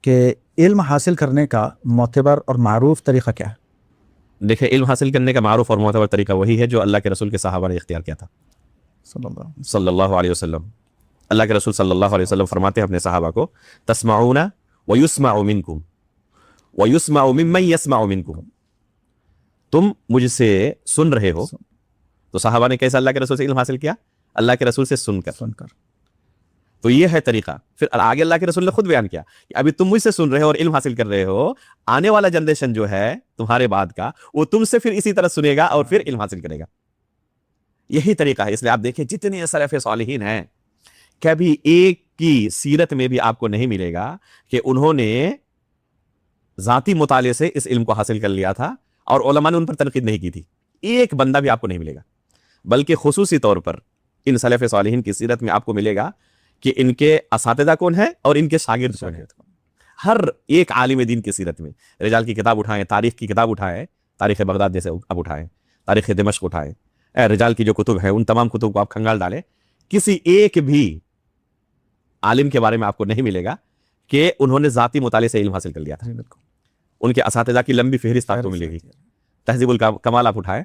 کہ علم حاصل کرنے کا معتبر اور معروف طریقہ کیا ہے؟ دیکھیں، علم حاصل کرنے کا معروف اور معتبر طریقہ وہی ہے جو اللہ کے رسول کے صحابہ نے اختیار کیا تھا صلی اللہ علیہ وسلم۔ اللہ کے رسول صلی اللہ علیہ وسلم فرماتے ہیں اپنے صحابہ کو، تسمعون ویسمع منکم ویسمع ممن یسمع منکم، تم مجھ سے سن رہے ہو۔ تو صحابہ نے کیسے اللہ کے رسول سے علم حاصل کیا؟ اللہ کے رسول سے سن کر۔ تو یہ ہے طریقہ۔ پھر آگے اللہ کے رسول نے خود بیان کیا کہ ابھی تم مجھ سے سن رہے ہو اور علم حاصل کر رہے ہو، آنے والا جنریشن جو ہے تمہارے بعد کا، وہ تم سے پھر اسی طرح سنے گا اور پھر علم حاصل کرے گا۔ یہی طریقہ ہے۔ اس لیے آپ دیکھیں جتنے سلف صالحین ہیں، کبھی ایک کی سیرت میں بھی آپ کو نہیں ملے گا کہ انہوں نے ذاتی مطالعے سے اس علم کو حاصل کر لیا تھا اور علماء نے ان پر تنقید نہیں کی تھی۔ ایک بندہ بھی آپ کو نہیں ملے گا، بلکہ خصوصی طور پر ان سلف صالحین کی سیرت میں آپ کو ملے گا کہ ان کے اساتذہ کون ہیں اور ان کے شاگرد کون ہیں۔ ہر ایک عالم دین کی سیرت میں رجال کی کتاب اٹھائیں، تاریخ کی کتاب اٹھائیں، تاریخ بغداد جیسے اب اٹھائیں، تاریخ دمشق اٹھائیں، رجال کی جو کتب ہیں ان تمام کتب کو آپ کھنگال ڈالیں، کسی ایک بھی عالم کے بارے میں آپ کو نہیں ملے گا کہ انہوں نے ذاتی مطالعے سے علم حاصل کر لیا تھا۔ ان کے اساتذہ کی لمبی فہرست آپ کو ملے گی۔ تہذیب الکمال آپ اٹھائیں،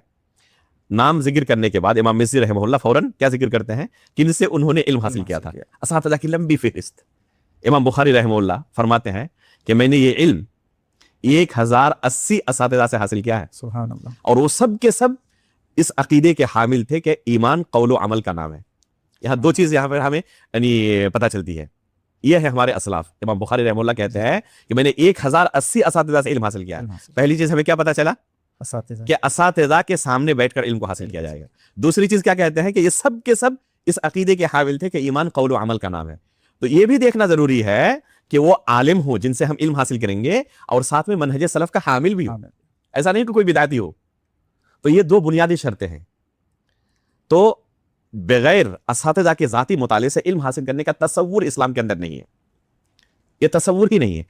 نام ذکر کرنے کے بعد امام مزی رحمہ اللہ فوراً کیا ذکر کرتے ہیں؟ کن سے انہوں نے علم حاصل کیا تھا، اساتذہ کی لمبی فہرست۔ امام بخاری رحمہ اللہ فرماتے ہیں کہ میں نے یہ علم 1080 اساتذہ سے حاصل کیا ہے، سبحان اللہ، اور وہ سب کے سب اس عقیدے کے حامل تھے کہ ایمان قول و عمل کا نام ہے۔ یہاں دو چیز یہاں پر ہمیں پتہ چلتی ہے، یہ ہے ہمارے اسلاف۔ امام بخاری رحمہ اللہ کہتے ہیں کہ میں نے 1080 اساتذہ سے علم حاصل کیا ہے۔ پہلی چیز ہمیں کیا پتہ چلا کہ اساتذہ کے سامنے بیٹھ کر علم کو حاصل کیا جائے گا۔ دوسری چیز کیا کہتے ہیں کہ یہ سب کے سب اس عقیدے کے حامل تھے کہ ایمان قول و عمل کا نام ہے۔ تو یہ بھی دیکھنا ضروری ہے کہ وہ عالم ہو جن سے ہم علم حاصل کریں گے اور ساتھ میں منہج سلف کا حامل بھی ہو، ایسا نہیں کہ کوئی بدعتی ہو۔ تو یہ دو بنیادی شرطیں ہیں۔ تو بغیر اساتذہ کے ذاتی مطالعے سے علم حاصل کرنے کا تصور اسلام کے اندر نہیں ہے، یہ تصور ہی نہیں ہے۔